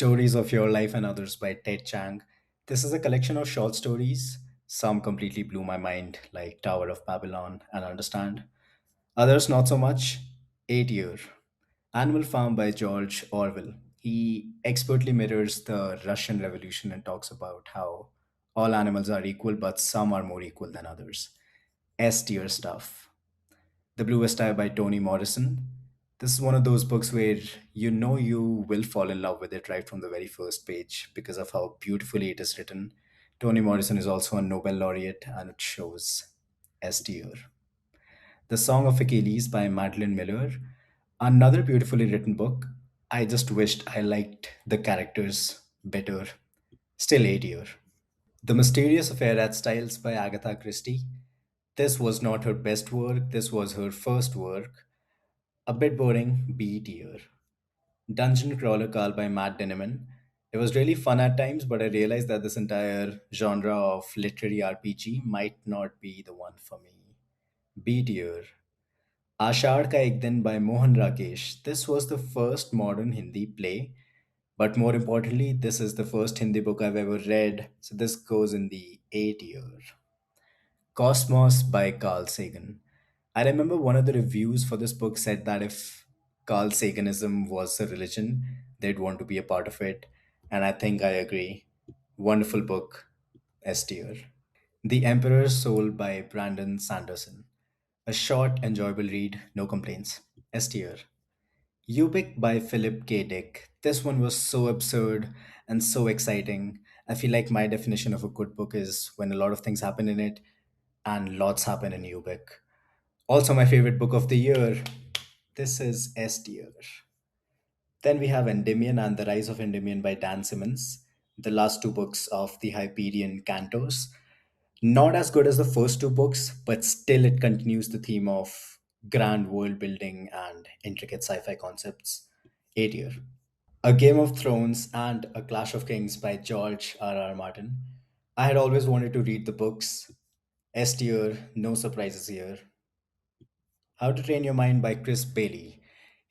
Stories of Your Life and Others by Ted Chiang. This is a collection of short stories. Some completely blew my mind, like Tower of Babylon and Understand. Others not so much. 8 Year. Animal Farm by George Orwell. He expertly mirrors the Russian Revolution and talks about how all animals are equal, but some are more equal than others. S tier stuff. The Bluest Eye by Toni Morrison. This is one of those books where you know you will fall in love with it right from the very first page because of how beautifully it is written. Toni Morrison is also a Nobel laureate and it shows S tier. The Song of Achilles by Madeline Miller. Another beautifully written book. I just wished I liked the characters better. Still 8 year. The Mysterious Affair at Styles by Agatha Christie. This was not her best work, this was her first work. A bit boring, B tier. Dungeon Crawler Call by Matt Dineman. It was really fun at times, but I realized that this entire genre of literary RPG might not be the one for me. B tier. Ashar Ka Ek Din by Mohan Rakesh. This was the first modern Hindi play, but more importantly, this is the first Hindi book I've ever read, so this goes in the A tier. Cosmos by Carl Sagan. I remember one of the reviews for this book said that if Carl Saganism was a religion, they'd want to be a part of it. And I think I agree. Wonderful book, S tier. The Emperor's Soul by Brandon Sanderson. A short, enjoyable read, no complaints. S tier. Ubik by Philip K. Dick. This one was so absurd and so exciting. I feel like my definition of a good book is when a lot of things happen in it and lots happen in Ubik. Also, my favorite book of the year. This is S tier. Then we have Endymion and the Rise of Endymion by Dan Simmons, the last two books of the Hyperion Cantos. Not as good as the first two books, but still it continues the theme of grand world building and intricate sci fi concepts. A tier. A Game of Thrones and A Clash of Kings by George R. Martin. I had always wanted to read the books. S tier, no surprises here. How to Train Your Mind by Chris Bailey.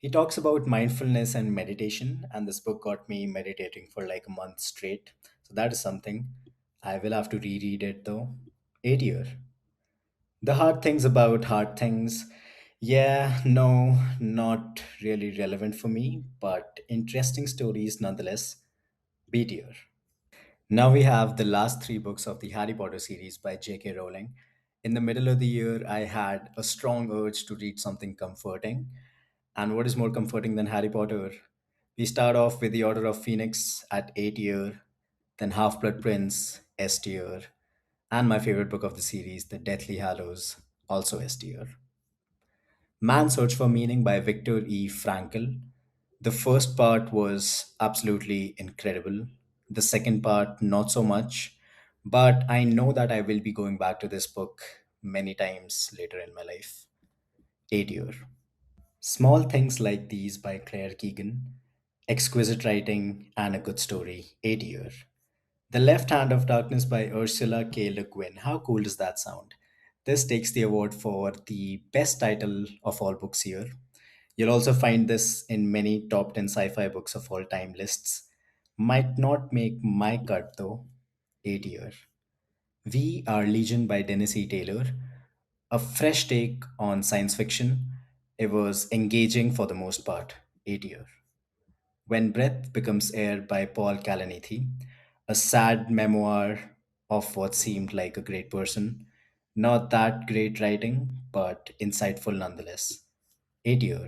He talks about mindfulness and meditation, and this book got me meditating for like a month straight. So that is something. I will have to reread it though. 8 year. The Hard Things About Hard Things. Yeah, no, not really relevant for me, but interesting stories nonetheless. B tier. Now we have the last three books of the Harry Potter series by J.K. Rowling. In the middle of the year, I had a strong urge to read something comforting. And what is more comforting than Harry Potter? We start off with The Order of Phoenix at 8 year, then Half Blood Prince, S tier, and my favorite book of the series, The Deathly Hallows, also S tier. Man's Search for Meaning by Viktor E. Frankl. The first part was absolutely incredible. The second part, not so much. But I know that I will be going back to this book many times later in my life. 8 year. Small Things Like These by Claire Keegan. Exquisite writing and a good story. 8 year. The Left Hand of Darkness by Ursula K. Le Guin. How cool does that sound? This takes the award for the best title of all books here. You'll also find this in many top 10 sci fi books of all time lists. Might not make my cut though. 8 year. We Are Legion by Dennis E. Taylor. A fresh take on science fiction. It was engaging for the most part. 8 year. When Breath Becomes Air by Paul Kalanithi, a sad memoir of what seemed like a great person. Not that great writing, but insightful nonetheless. 8 year.